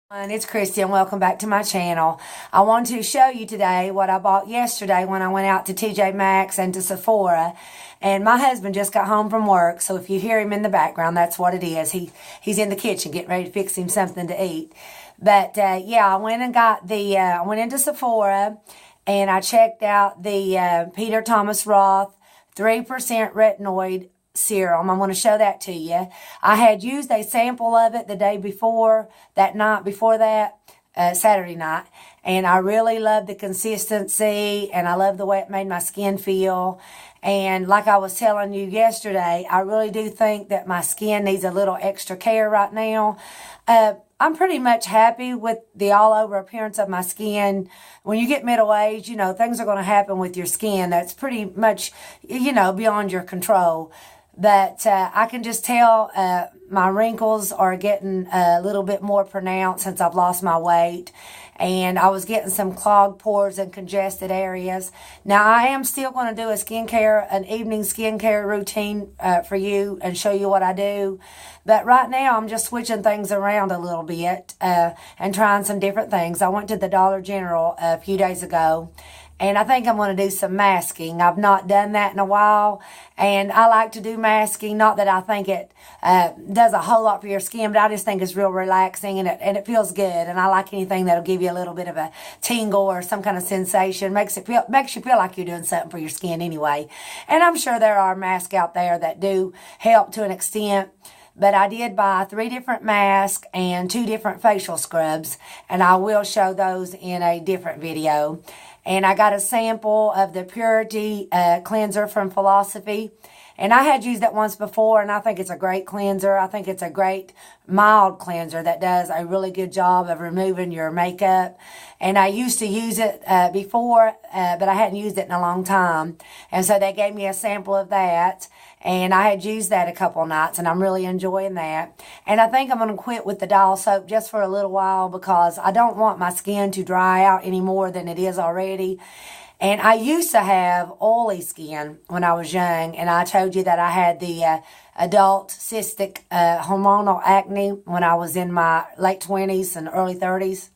It's Christy and welcome back to my channel. I want to show you today what I bought yesterday when I went out to TJ Maxx and to Sephora. And my husband just got home from work, so if you hear him in the background, that's what it is. He's in the kitchen getting ready to fix him something to eat. But yeah, I went and got I went into Sephora and I checked out the Peter Thomas Roth 3% retinoid serum. I'm going to show that to you. I had used a sample of it the day before, that night before that, Saturday night, and I really loved the consistency and I love the way it made my skin feel. And like I was telling you yesterday, I really do think that my skin needs a little extra care right now. I'm pretty much happy with the all-over appearance of my skin. When you get middle age, things are going to happen with your skin that's pretty much, beyond your control. But I can just tell my wrinkles are getting a little bit more pronounced since I've lost my weight. And I was getting some clogged pores and congested areas. Now, I am still going to do an evening skincare routine for you and show you what I do. But right now, I'm just switching things around a little bit and trying some different things. I went to the Dollar General a few days ago. And I think I'm going to do some masking. I've not done that in a while. And I like to do masking. Not that I think it does a whole lot for your skin, but I just think it's real relaxing and it feels good. And I like anything that'll give you a little bit of a tingle or some kind of sensation. Makes you feel like you're doing something for your skin anyway. And I'm sure there are masks out there that do help to an extent. But I did buy 3 different masks and 2 different facial scrubs. And I will show those in a different video. And I got a sample of the Purity cleanser from Philosophy. And I had used that once before, and I think it's a great cleanser. I think it's a great mild cleanser that does a really good job of removing your makeup. And I used to use it before, but I hadn't used it in a long time. And so they gave me a sample of that. And I had used that a couple nights, and I'm really enjoying that. And I think I'm going to quit with the Dial soap just for a little while because I don't want my skin to dry out any more than it is already. And I used to have oily skin when I was young, and I told you that I had the adult cystic hormonal acne when I was in my late 20s and early 30s.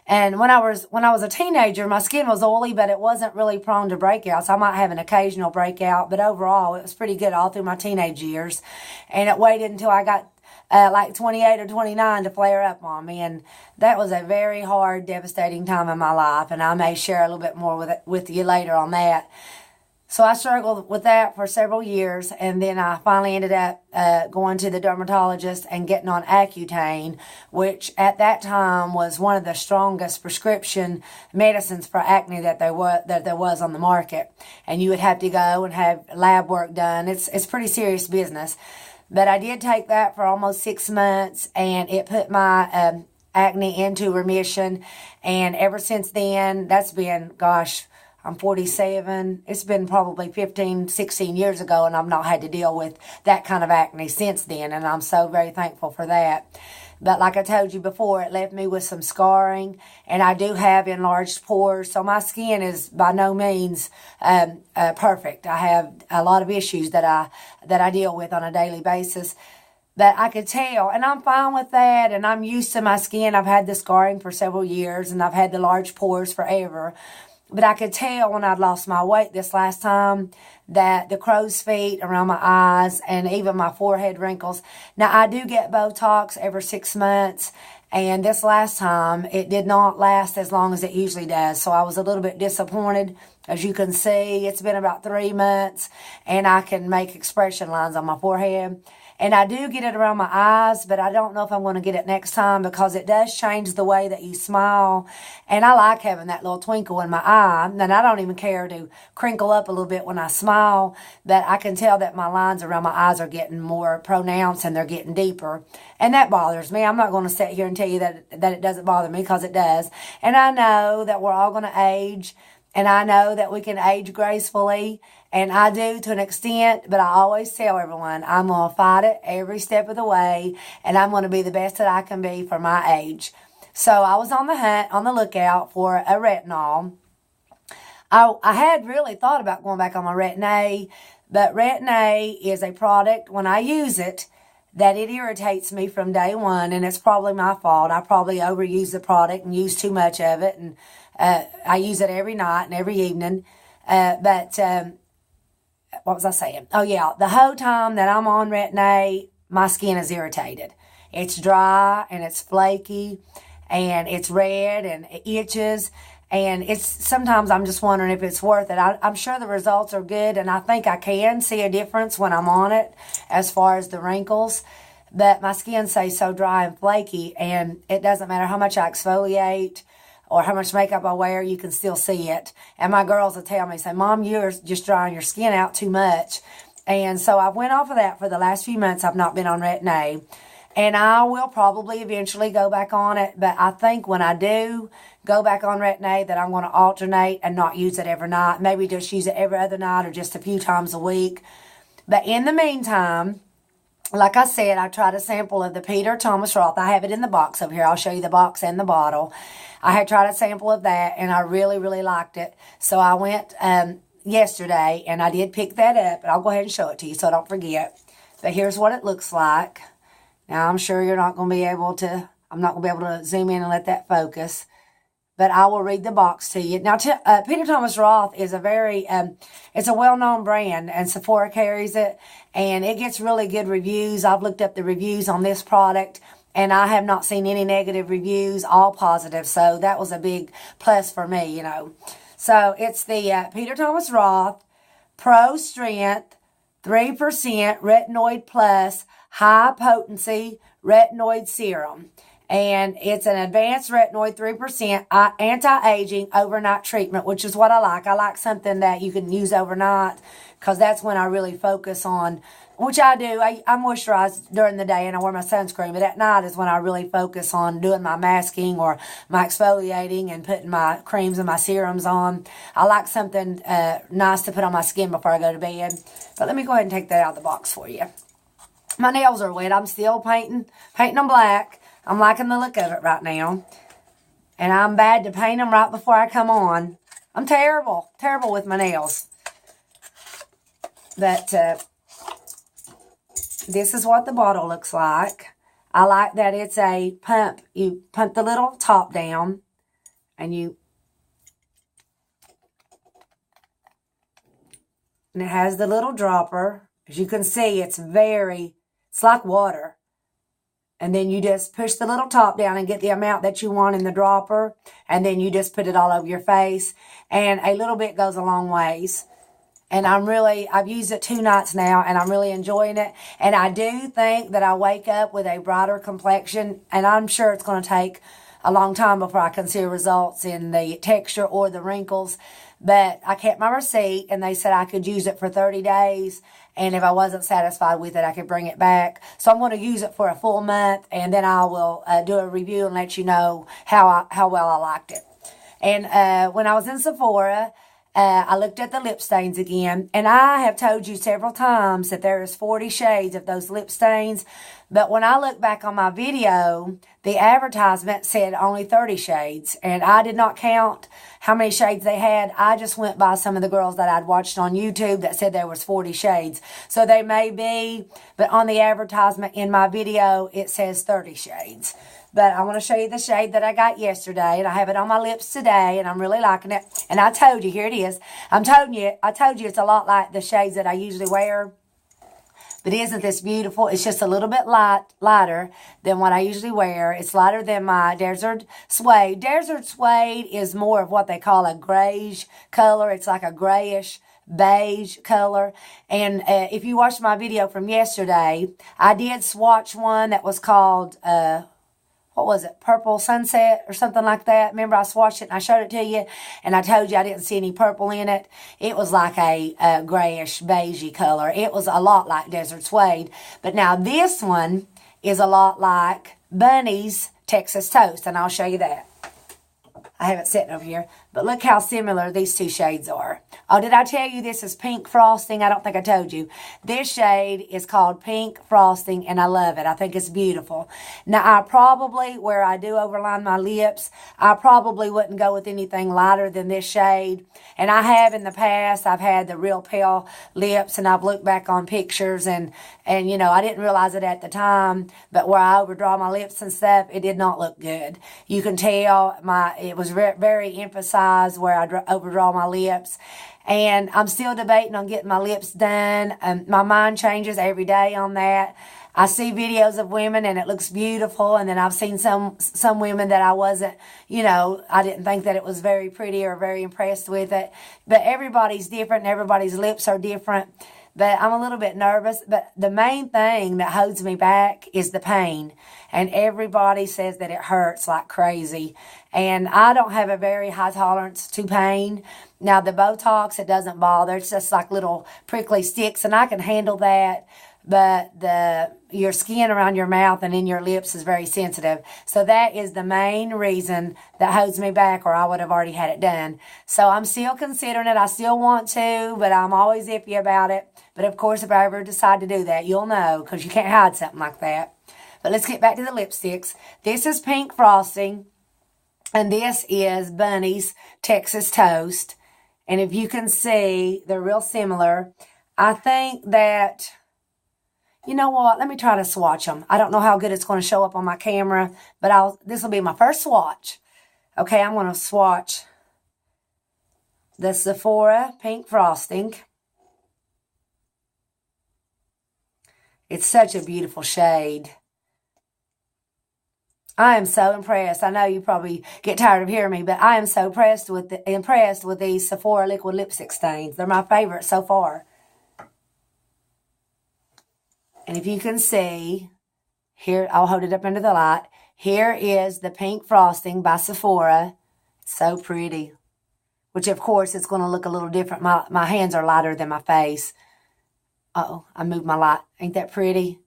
And when I was a teenager, my skin was oily, but it wasn't really prone to breakouts. I might have an occasional breakout, but overall, it was pretty good all through my teenage years. And it waited until I got like 28 or 29 to flare up on me. And that was a very hard, devastating time in my life. And I may share a little bit more with you later on that. So I struggled with that for several years, and then I finally ended up going to the dermatologist and getting on Accutane, which at that time was one of the strongest prescription medicines for acne that there was on the market. And you would have to go and have lab work done. It's pretty serious business. But I did take that for almost 6 months, and it put my acne into remission. And ever since then, that's been, gosh, I'm 47. It's been probably 15, 16 years ago, and I've not had to deal with that kind of acne since then, and I'm so very thankful for that. But like I told you before, it left me with some scarring, and I do have enlarged pores, so my skin is by no means perfect. I have a lot of issues that I deal with on a daily basis. But I could tell, and I'm fine with that, and I'm used to my skin. I've had the scarring for several years, and I've had the large pores forever. But I could tell when I'd lost my weight this last time that the crow's feet around my eyes and even my forehead wrinkles. Now, I do get Botox every 6 months. And this last time, it did not last as long as it usually does. So I was a little bit disappointed. As you can see, it's been about 3 months. And I can make expression lines on my forehead. And I do get it around my eyes, but I don't know if I'm going to get it next time because it does change the way that you smile. And I like having that little twinkle in my eye. And I don't even care to crinkle up a little bit when I smile, but I can tell that my lines around my eyes are getting more pronounced and they're getting deeper. And that bothers me. I'm not going to sit here and tell you that it doesn't bother me because it does. And I know that we're all going to age. And I know that we can age gracefully, and I do to an extent, but I always tell everyone I'm going to fight it every step of the way, and I'm going to be the best that I can be for my age. So I was on the lookout for a retinol. I had really thought about going back on my Retin-A, but Retin-A is a product, when I use it, that it irritates me from day one, and it's probably my fault. I probably overuse the product and use too much of it, and I use it every night and every evening. But what was I saying? Oh, yeah, the whole time that I'm on Retin-A, my skin is irritated. It's dry, and it's flaky, and it's red, and it itches. And it's sometimes I'm just wondering if it's worth it. I'm sure the results are good, and I think I can see a difference when I'm on it as far as the wrinkles. But my skin stays so dry and flaky, and it doesn't matter how much I exfoliate or how much makeup I wear, you can still see it. And my girls will tell me, say, Mom, you're just drying your skin out too much. And so I went off of that for the last few months. I've not been on Retin-A. And I will probably eventually go back on it. But I think when I do go back on Retin-A that I'm going to alternate and not use it every night. Maybe just use it every other night or just a few times a week. But in the meantime, like I said, I tried a sample of the Peter Thomas Roth. I have it in the box over here. I'll show you the box and the bottle. I had tried a sample of that, and I really, really liked it. So I went yesterday, and I did pick that up. And I'll go ahead and show it to you so I don't forget. But here's what it looks like. Now, I'm sure you're not going to be able to, I'm not going to be able to zoom in and let that focus. But I will read the box to you. Now, Peter Thomas Roth is a very, it's a well-known brand, and Sephora carries it, and it gets really good reviews. I've looked up the reviews on this product, and I have not seen any negative reviews, all positive. So that was a big plus for me, you know. So it's the Peter Thomas Roth Pro Strength 3% Retinoid Plus High Potency Retinoid Serum. And it's an advanced retinoid 3% anti-aging overnight treatment, which is what I like. I like something that you can use overnight because that's when I really focus on, which I do. I moisturize during the day and I wear my sunscreen, but at night is when I really focus on doing my masking or my exfoliating and putting my creams and my serums on. I like something nice to put on my skin before I go to bed. But let me go ahead and take that out of the box for you. My nails are wet. I'm still painting them black. I'm liking the look of it right now. And I'm bad to paint them right before I come on. I'm terrible with my nails. But this is what the bottle looks like. I like that it's a pump. You pump the little top down. And it has the little dropper. As you can see, it's like water. And then you just push the little top down and get the amount that you want in the dropper. And then you just put it all over your face. And a little bit goes a long ways. And I've used it 2 nights now, and I'm really enjoying it. And I do think that I wake up with a brighter complexion. And I'm sure it's going to take a long time before I can see results in the texture or the wrinkles. But I kept my receipt, and they said I could use it for 30 days. And if I wasn't satisfied with it, I could bring it back. So I'm going to use it for a full month, and then I will do a review and let you know how well I liked it. And when I was in Sephora, I looked at the lip stains again. And I have told you several times that there is 40 shades of those lip stains. But when I look back on my video, the advertisement said only 30 shades. And I did not count how many shades they had. I just went by some of the girls that I'd watched on YouTube that said there was 40 shades. So they may be, but on the advertisement in my video, it says 30 shades. But I want to show you the shade that I got yesterday. And I have it on my lips today. And I'm really liking it. And I told you, here it is. I told you it's a lot like the shades that I usually wear. But isn't this beautiful? It's just a little bit lighter than what I usually wear. It's lighter than my Desert Suede. Desert Suede is more of what they call a grayish color. It's like a grayish beige color. And if you watched my video from yesterday, I did swatch one that was called what was it, Purple Sunset or something like that. Remember, I swatched it and I showed it to you, and I told you I didn't see any purple in it. It was like a grayish, beigey color. It was a lot like Desert Suede. But now this one is a lot like Bunny's Texas Toast, and I'll show you that. I have it sitting over here. But look how similar these two shades are. Oh, did I tell you this is pink frosting? I don't think I told you. This shade is called pink frosting, and I love it. I think it's beautiful. Now, I probably, where I do overline my lips, I probably wouldn't go with anything lighter than this shade. And I have in the past. I've had the real pale lips, and I've looked back on pictures, and you know, I didn't realize it at the time, but where I overdraw my lips and stuff, it did not look good. You can tell it was very emphasized where I overdraw my lips. And I'm still debating on getting my lips done. My mind changes every day on that. I see videos of women and it looks beautiful. And then I've seen some women that I wasn't, you know, I didn't think that it was very pretty or very impressed with it. But everybody's different and everybody's lips are different. But I'm a little bit nervous. But the main thing that holds me back is the pain. And everybody says that it hurts like crazy. And I don't have a very high tolerance to pain. Now, the Botox, it doesn't bother. It's just like little prickly sticks, and I can handle that. But your skin around your mouth and in your lips is very sensitive. So that is the main reason that holds me back, or I would have already had it done. So I'm still considering it. I still want to, but I'm always iffy about it. But of course, if I ever decide to do that, you'll know, because you can't hide something like that. But let's get back to the lipsticks. This is pink frosting, and this is Bunny's Texas Toast. And if you can see, they're real similar. I think that, you know what? Let me try to swatch them. I don't know how good it's going to show up on my camera, but this will be my first swatch. Okay, I'm going to swatch the Sephora pink frosting. It's such a beautiful shade. I am so impressed. I know you probably get tired of hearing me, but I am so impressed with these Sephora liquid lipstick stains. They're my favorite so far. And if you can see, here, I'll hold it up under the light. Here is the pink frosting by Sephora. It's so pretty. Which, of course, it's going to look a little different. My hands are lighter than my face. Uh-oh, I moved my light. Ain't that pretty?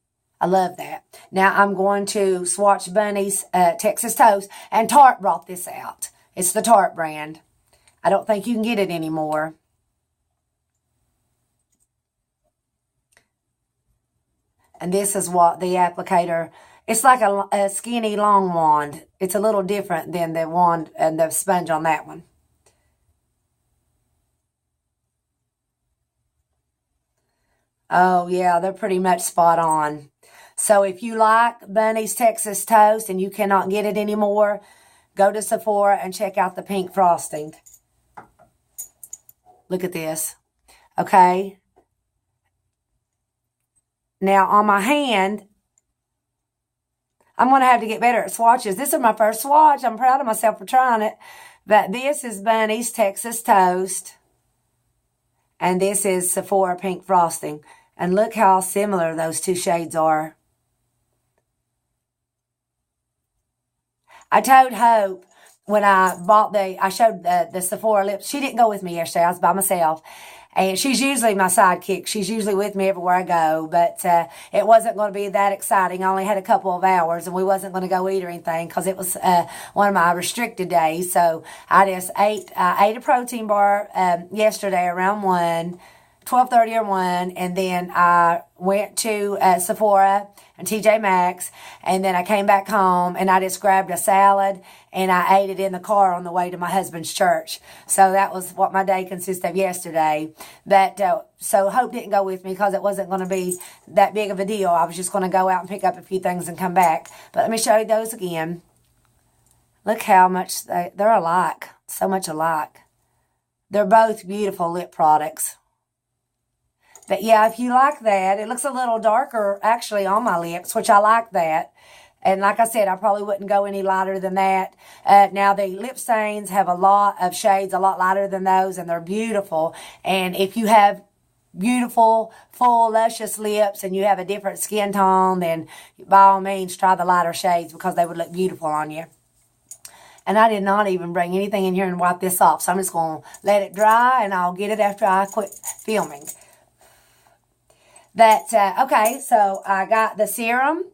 I love that. Now, I'm going to swatch Bunny's Texas Toast. And Tarte brought this out. It's the Tarte brand. I don't think you can get it anymore. And this is what the applicator, it's like a skinny long wand. It's a little different than the wand and the sponge on that one. Oh, yeah, they're pretty much spot on. So if you like Bunny's Texas Toast and you cannot get it anymore, go to Sephora and check out the pink frosting. Look at this. Okay. Now, on my hand, I'm going to have to get better at swatches. This is my first swatch. I'm proud of myself for trying it. But this is Bunny's Texas Toast. And this is Sephora pink frosting. And look how similar those two shades are. I told Hope when I showed the Sephora lips. She didn't go with me yesterday. I was by myself. And she's usually my sidekick. She's usually with me everywhere I go. But it wasn't going to be that exciting. I only had a couple of hours, and we wasn't going to go eat or anything because it was one of my restricted days. So I just ate a protein bar yesterday around 12:30 or 1, and then I went to Sephora and TJ Maxx, and then I came back home, and I just grabbed a salad, and I ate it in the car on the way to my husband's church. So that was what my day consisted of yesterday. But so Hope didn't go with me because it wasn't going to be that big of a deal. I was just going to go out and pick up a few things and come back. But let me show you those again. Look how much they're alike, so much alike. They're both beautiful lip products. But yeah, if you like that, it looks a little darker actually on my lips, which I like that. And like I said, I probably wouldn't go any lighter than that. Now, the lip stains have a lot of shades, a lot lighter than those, and they're beautiful. And if you have beautiful, full, luscious lips and you have a different skin tone, then by all means, try the lighter shades because they would look beautiful on you. And I did not even bring anything in here and wipe this off. So I'm just going to let it dry, and I'll get it after I quit filming. Okay, so I got the serum,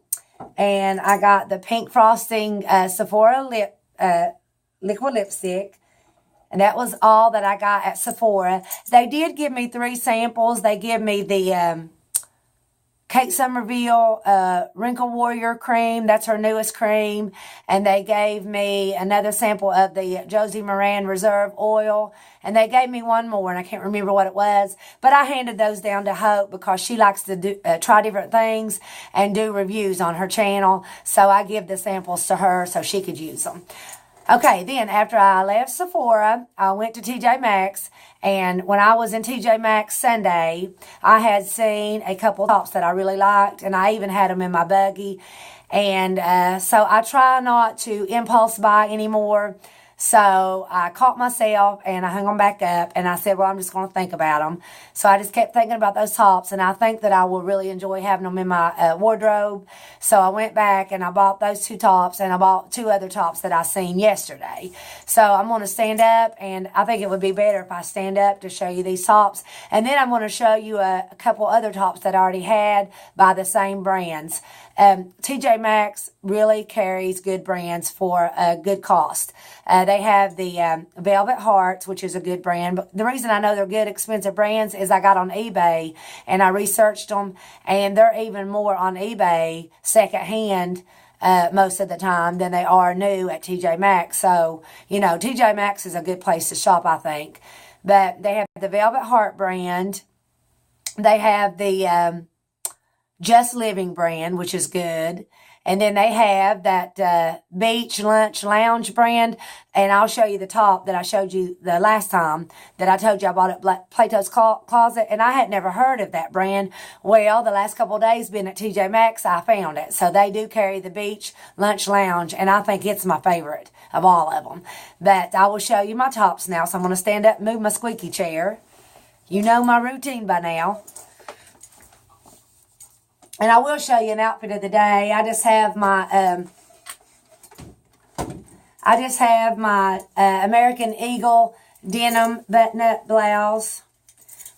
and I got the pink frosting Sephora liquid lipstick, And that was all that I got at Sephora. They did give me 3 samples. They give me the Kate Somerville Wrinkle Warrior cream. That's her newest cream. And they gave me another sample of the Josie Moran Reserve oil. And they gave me one more, and I can't remember what it was. But I handed those down to Hope because she likes to try different things and do reviews on her channel. So I give the samples to her so she could use them. Okay, then after I left Sephora, I went to TJ Maxx, and when I was in TJ Maxx Sunday, I had seen a couple tops that I really liked, and I even had them in my buggy, and so I try not to impulse buy anymore. So I caught myself and I hung them back up and I said, well, I'm just going to think about them. So I just kept thinking about those tops, and I think that I will really enjoy having them in my wardrobe. So I went back and I bought those 2 tops, and I bought 2 other tops that I seen yesterday. So I'm going to stand up, and I think it would be better if I stand up to show you these tops. And then I'm going to show you a couple other tops that I already had by the same brands. TJ Maxx really carries good brands for a good cost. They have the Velvet Hearts, which is a good brand. But the reason I know they're good, expensive brands is I got on eBay and I researched them, and they're even more on eBay secondhand most of the time than they are new at TJ Maxx. So, you know, TJ Maxx is a good place to shop, I think. But they have the Velvet Heart brand. They have the Just Living brand, which is good. And then they have that Beach Lunch Lounge brand. And I'll show you the top that I showed you the last time that I told you I bought at Plato's Closet. And I had never heard of that brand. Well, the last couple of days being at TJ Maxx, I found it. So they do carry the Beach Lunch Lounge. And I think it's my favorite of all of them. But I will show you my tops now. So I'm going to stand up and move my squeaky chair. You know my routine by now. And I will show you an outfit of the day. I just have my American Eagle denim button-up blouse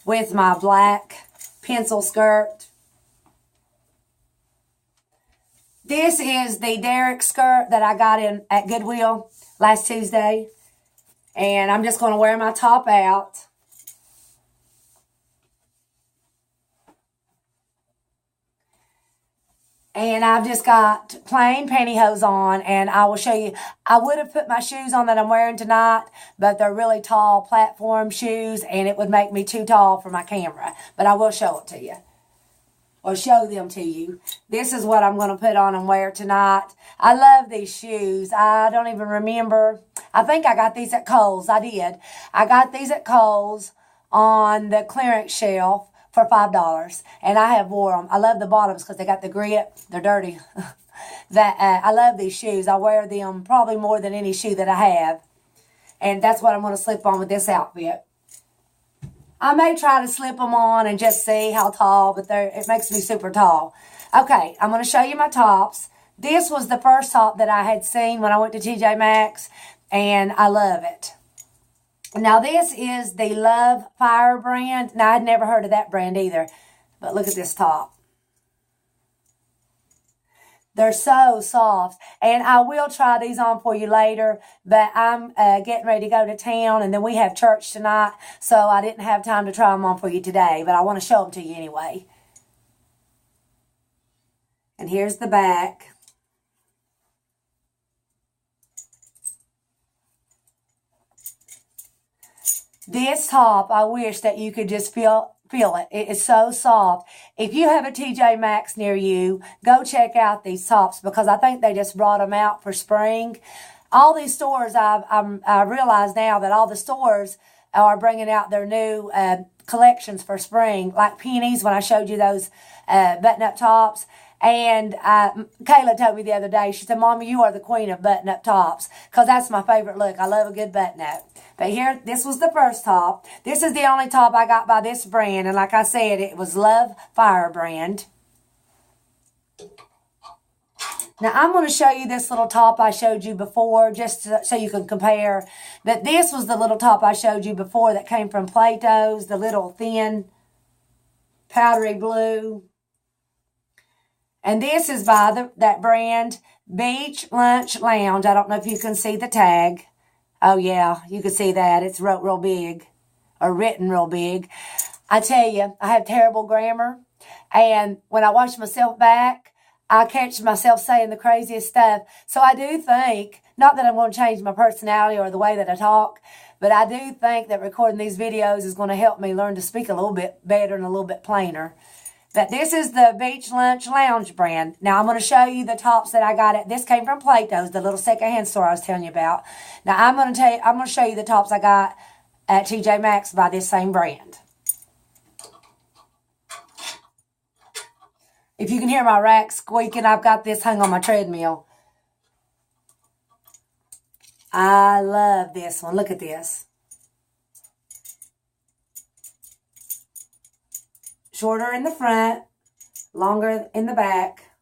with my black pencil skirt. This is the Derrick skirt that I got in at Goodwill last Tuesday. And I'm just going to wear my top out. And I've just got plain pantyhose on, and I will show you. I would have put my shoes on that I'm wearing tonight, but they're really tall platform shoes, and it would make me too tall for my camera. But I will show it to you, or show them to you. This is what I'm going to put on and wear tonight. I love these shoes. I don't even remember. I think I got these at Kohl's. I did. I got these at Kohl's on the clearance shelf for $5, and I have wore them. I love the bottoms because they got the grip. They're dirty. I love these shoes. I wear them probably more than any shoe that I have, and that's what I'm going to slip on with this outfit. I may try to slip them on and just see how tall, but it makes me super tall. Okay, I'm going to show you my tops. This was the first top that I had seen when I went to TJ Maxx, and I love it. Now, this is the Love Fire brand. Now, I'd never heard of that brand either. But look at this top. They're so soft. And I will try these on for you later. But I'm getting ready to go to town. And then we have church tonight. So I didn't have time to try them on for you today. But I want to show them to you anyway. And here's the back. This top, I wish that you could just feel it. It is so soft. If you have a TJ Maxx near you, go check out these tops because I think they just brought them out for spring. All these stores, I realize now that all the stores are bringing out their new collections for spring, like Penny's when I showed you those button-up tops. And Kayla told me the other day, she said, Mommy, you are the queen of button-up tops because that's my favorite look. I love a good button-up. But here, this was the first top. This is the only top I got by this brand. And like I said, it was Love Fire brand. Now, I'm going to show you this little top I showed you before just so you can compare. But this was the little top I showed you before that came from Plato's, the little thin powdery blue. And this is by that brand, Beach Lunch Lounge. I don't know if you can see the tag. Oh, yeah, you can see that. It's wrote real big, or written real big. I tell you, I have terrible grammar. And when I watch myself back, I catch myself saying the craziest stuff. So I do think, not that I'm going to change my personality or the way that I talk, but I do think that recording these videos is going to help me learn to speak a little bit better and a little bit plainer. But this is the Beach Lunch Lounge brand. Now, I'm going to show you the tops that I got. This came from Plato's, the little secondhand store I was telling you about. Now, I'm going to show you the tops I got at TJ Maxx by this same brand. If you can hear my rack squeaking, I've got this hung on my treadmill. I love this one. Look at this. Shorter in the front, longer in the back.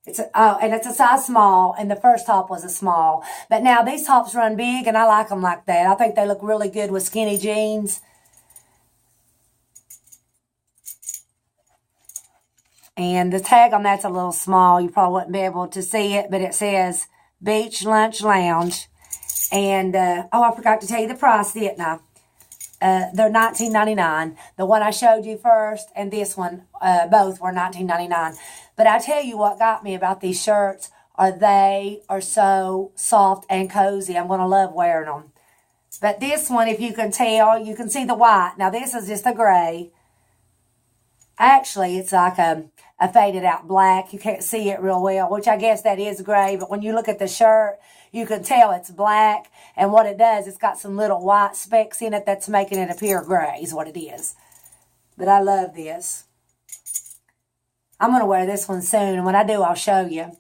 And it's a size small, and the first top was a small. But now these tops run big, and I like them like that. I think they look really good with skinny jeans. And the tag on that's a little small. You probably wouldn't be able to see it, but it says Beach Lunch Lounge. And, oh, I forgot to tell you the price, didn't I? They're $19.99. The one I showed you first and this one, both were $19.99. But I tell you what got me about these shirts they are so soft and cozy. I'm going to love wearing them. But this one, if you can tell, you can see the white. Now, this is just a gray. Actually, it's like a faded out black. You can't see it real well, which I guess that is gray. But when you look at the shirt, you can tell it's black. And what it does, it's got some little white specks in it that's making it appear gray is what it is. But I love this. I'm going to wear this one soon. And when I do, I'll show you.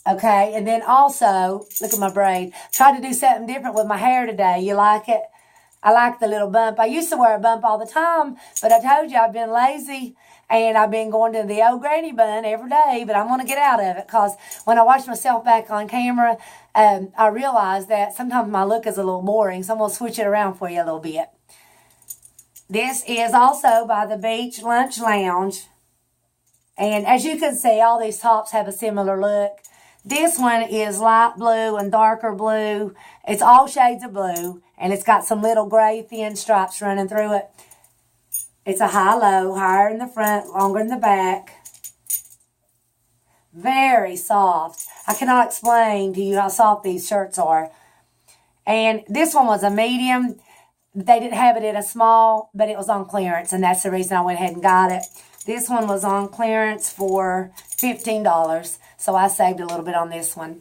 Okay, and then also, look at my braid. Tried to do something different with my hair today. You like it? I like the little bump. I used to wear a bump all the time, but I told you I've been lazy, and I've been going to the old granny bun every day, but I'm going to get out of it because when I watch myself back on camera, I realize that sometimes my look is a little boring, so I'm going to switch it around for you a little bit. This is also by the Beach Lunch Lounge, and as you can see, all these tops have a similar look. This one is light blue and darker blue. It's all shades of blue, and it's got some little gray thin stripes running through it. It's a high-low, higher in the front, longer in the back. Very soft. I cannot explain to you how soft these shirts are. And this one was a medium. They didn't have it in a small, but it was on clearance, and that's the reason I went ahead and got it. This one was on clearance for $15, so I saved a little bit on this one.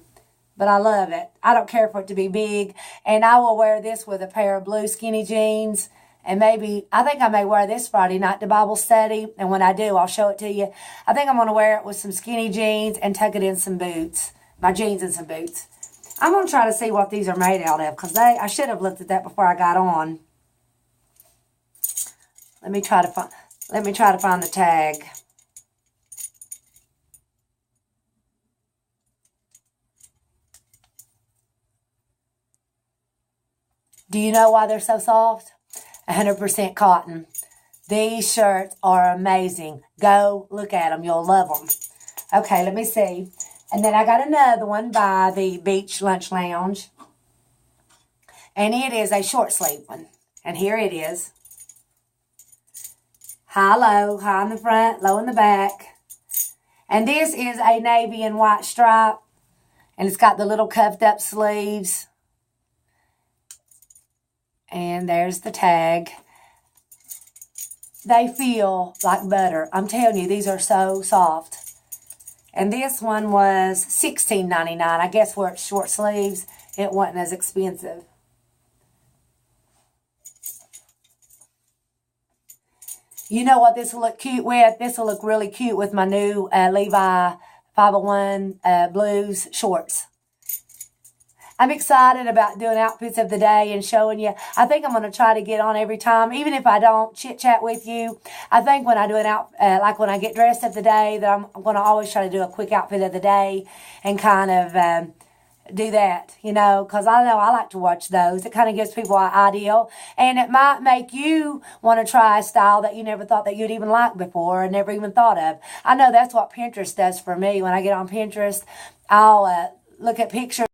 But I love it. I don't care for it to be big, and I will wear this with a pair of blue skinny jeans, and maybe, I think I may wear this Friday night to Bible study, and when I do, I'll show it to you. I think I'm going to wear it with some skinny jeans and tuck it in some boots, my jeans and some boots. I'm going to try to see what these are made out of, because I should have looked at that before I got on. Let me try to find the tag. Do you know why they're so soft? 100% cotton. These shirts are amazing. Go look at them. You'll love them. Okay, let me see. And then I got another one by the Beach Lunch Lounge. And it is a short sleeve one. And here it is. High-low, high in the front, low in the back. And this is a navy and white stripe. And it's got the little cuffed up sleeves. And there's the tag. They feel like butter. I'm telling you, these are so soft. And this one was $16.99. I guess where it's short sleeves, it wasn't as expensive. You know what this will look cute with? This will look really cute with my new Levi 501 blues shorts. I'm excited about doing outfits of the day and showing you. I think I'm going to try to get on every time, even if I don't chit-chat with you. I think when I do like when I get dressed of the day, that I'm going to always try to do a quick outfit of the day and kind of do that, you know, because I know I like to watch those. It kind of gives people an idea, and it might make you want to try a style that you never thought that you'd even like before or never even thought of. I know that's what Pinterest does for me. When I get on Pinterest, I'll look at pictures.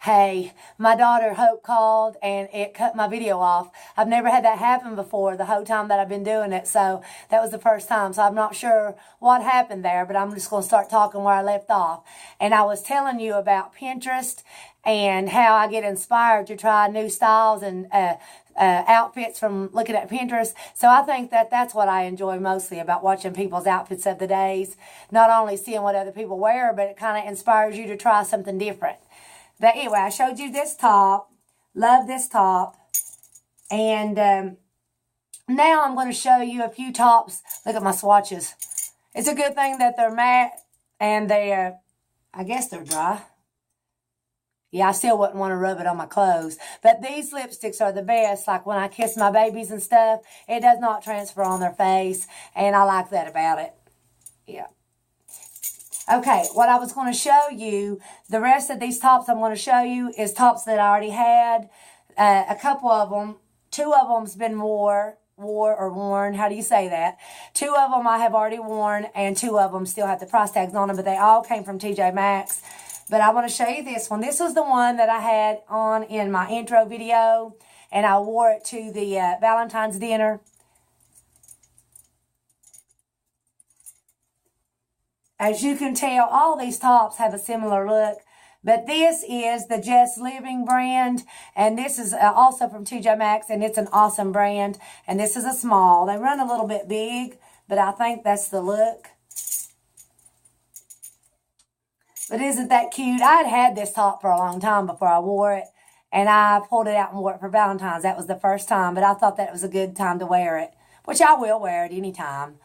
Hey, my daughter Hope called and it cut my video off. I've never had that happen before the whole time that I've been doing it, so that was the first time. So I'm not sure what happened there, but I'm just going to start talking where I left off. And I was telling you about Pinterest and how I get inspired to try new styles and outfits from looking at Pinterest. So I think that that's what I enjoy mostly about watching people's outfits of the days. Not only seeing what other people wear, but it kind of inspires you to try something different. But anyway, I showed you this top. Love this top. And now I'm going to show you a few tops. Look at my swatches. It's a good thing that they're matte and they, I guess they're dry. Yeah, I still wouldn't want to rub it on my clothes. But these lipsticks are the best. Like when I kiss my babies and stuff, it does not transfer on their face. And I like that about it. Yeah. Okay, what I was going to show you, the rest of these tops I'm going to show you is tops that I already had. A couple of them, 2 of them's been worn. How do you say that? 2 of them I have already worn, and 2 of them still have the price tags on them, but they all came from TJ Maxx. But I want to show you this one. This was the one that I had on in my intro video, and I wore it to the Valentine's dinner. As you can tell, all these tops have a similar look. But this is the Just Living brand. And this is also from TJ Maxx. And it's an awesome brand. And this is a small. They run a little bit big. But I think that's the look. But isn't that cute? I'd had this top for a long time before I wore it. And I pulled it out and wore it for Valentine's. That was the first time. But I thought that was a good time to wear it. Which I will wear it anytime.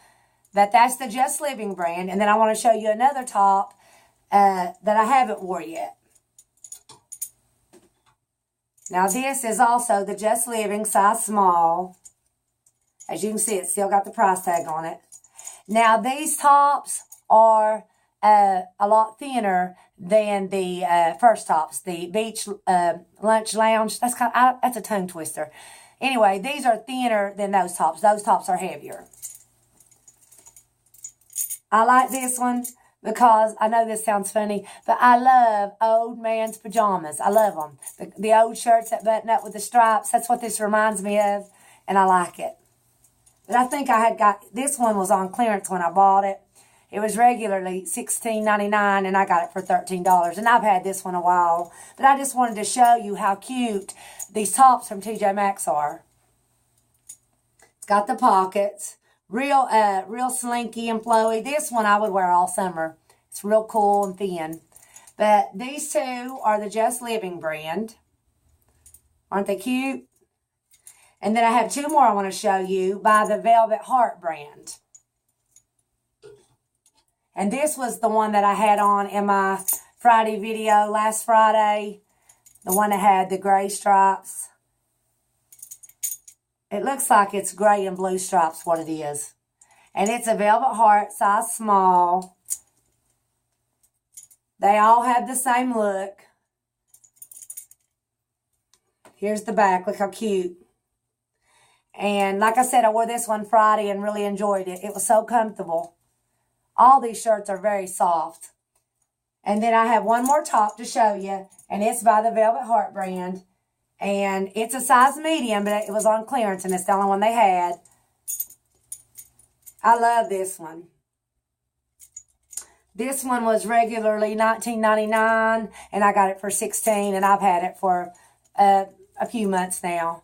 But that's the Just Living brand. And then I want to show you another top that I haven't worn yet. Now this is also the Just Living size small. As you can see, it's still got the price tag on it. Now these tops are a lot thinner than the first tops. The Beach Lunch Lounge. That's a tongue twister. Anyway, these are thinner than those tops. Those tops are heavier. I like this one because, I know this sounds funny, but I love old man's pajamas. I love them. The old shirts that button up with the stripes, that's what this reminds me of, and I like it. But I think I had got, this one was on clearance when I bought it. It was regularly $16.99, and I got it for $13, and I've had this one a while. But I just wanted to show you how cute these tops from TJ Maxx are. It's got the pockets. Real slinky and flowy. This one I would wear all summer. It's real cool and thin. But these 2 are the Just Living brand. Aren't they cute? And then I have 2 more I want to show you by the Velvet Heart brand. And this was the one that I had on in my Friday video last Friday. The one that had the gray stripes. It looks like it's gray and blue stripes, what it is. And it's a Velvet Heart, size small. They all have the same look. Here's the back. Look how cute. And like I said, I wore this one Friday and really enjoyed it. It was so comfortable. All these shirts are very soft. And then I have one more top to show you. And it's by the Velvet Heart brand. And it's a size medium, but it was on clearance, and it's the only one they had. I love this one. This one was regularly $19.99, and I got it for $16, and I've had it for a few months now.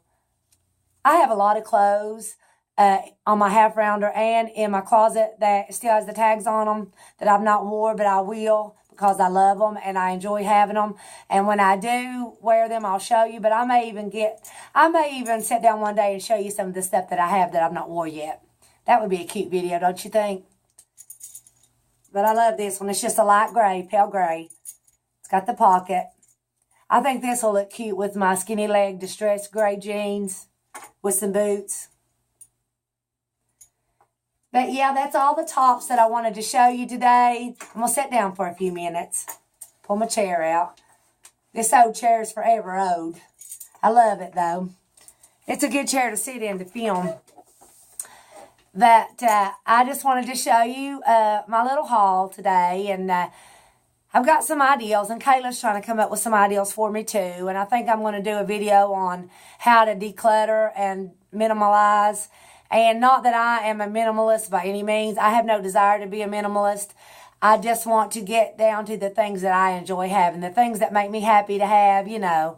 I have a lot of clothes on my half rounder and in my closet that still has the tags on them that I've not worn, but I will, because I love them and I enjoy having them. And when I do wear them, I'll show you. But I may even sit down one day and show you some of the stuff that I have that I've not worn yet. That would be a cute video, don't you think? But I love this one. It's just a light gray, pale gray. It's got the pocket. I think this will look cute with my skinny leg distressed gray jeans with some boots. But yeah, that's all the tops that I wanted to show you today. I'm going to sit down for a few minutes. Pull my chair out. This old chair is forever old. I love it, though. It's a good chair to sit in to film. But I just wanted to show you my little haul today. And I've got some ideals. And Kayla's trying to come up with some ideals for me, too. And I think I'm going to do a video on how to declutter and minimalize. And not that I am a minimalist by any means. I have no desire to be a minimalist. I just want to get down to the things that I enjoy having, the things that make me happy to have, you know.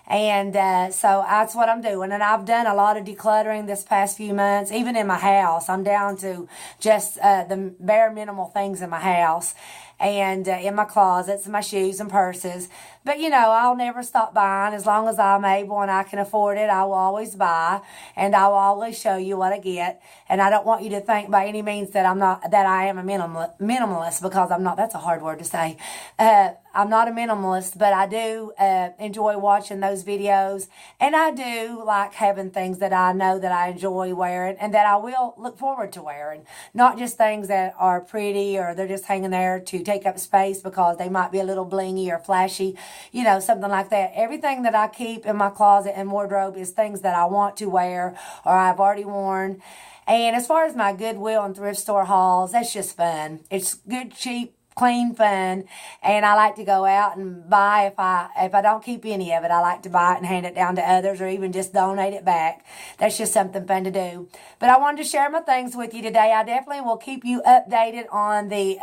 And so that's what I'm doing. And I've done a lot of decluttering this past few months. Even in my house, I'm down to just the bare minimal things in my house. And in my closets, my shoes and purses. But, you know, I'll never stop buying. As long as I'm able and I can afford it, I will always buy. And I will always show you what I get. And I don't want you to think by any means that I am a minimalist, because I'm not. That's a hard word to say. I'm not a minimalist, but I do enjoy watching those videos. And I do like having things that I know that I enjoy wearing and that I will look forward to wearing. Not just things that are pretty or they're just hanging there to take up space because they might be a little blingy or flashy, you know, something like that. Everything that I keep in my closet and wardrobe is things that I want to wear or I've already worn. And as far as my Goodwill and thrift store hauls, that's just fun. It's good, cheap, clean fun, and I like to go out and buy. If I don't keep any of it, I like to buy it and hand it down to others, or even just donate it back. That's just something fun to do. But I wanted to share my things with you today. I definitely will keep you updated on the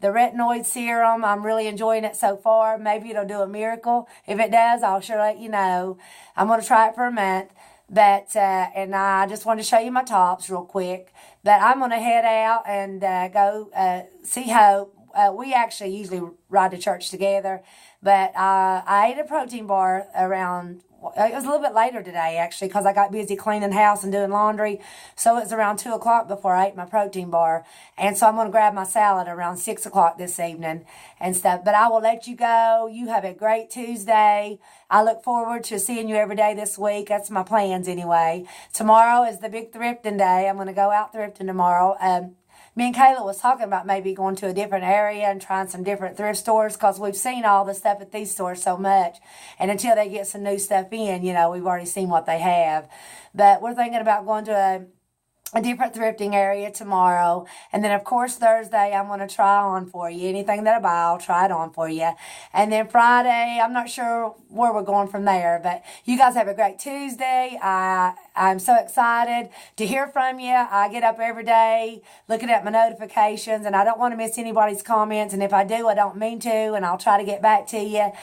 retinoid serum. I'm really enjoying it so far. Maybe it'll do a miracle. If it does, I'll sure let you know. I'm going to try it for a month. But, and I just wanted to show you my tops real quick. But I'm going to head out and go see Hope. We actually usually ride to church together. But I ate a protein bar around, it was a little bit later today, actually, because I got busy cleaning the house and doing laundry. So it was around 2 o'clock before I ate my protein bar. And so I'm going to grab my salad around 6 o'clock this evening and stuff. But I will let you go. You have a great Tuesday. I look forward to seeing you every day this week. That's my plans anyway. Tomorrow is the big thrifting day. I'm going to go out thrifting tomorrow. Me and Kayla was talking about maybe going to a different area and trying some different thrift stores, because we've seen all the stuff at these stores so much. And until they get some new stuff in, you know, we've already seen what they have. But we're thinking about going to a different thrifting area tomorrow. And then, of course, Thursday, I'm going to try on for you. Anything that I buy, I'll try it on for you. And then Friday, I'm not sure where we're going from there. But you guys have a great Tuesday. I'm so excited to hear from you. I get up every day looking at my notifications, and I don't want to miss anybody's comments. And if I do, I don't mean to, and I'll try to get back to you.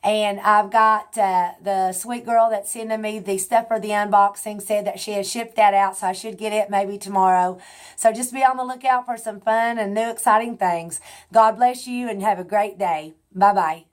And I've got the sweet girl that's sending me the stuff for the unboxing said that she has shipped that out, so I should get it maybe tomorrow. So just be on the lookout for some fun and new exciting things. God bless you and have a great day. Bye-bye.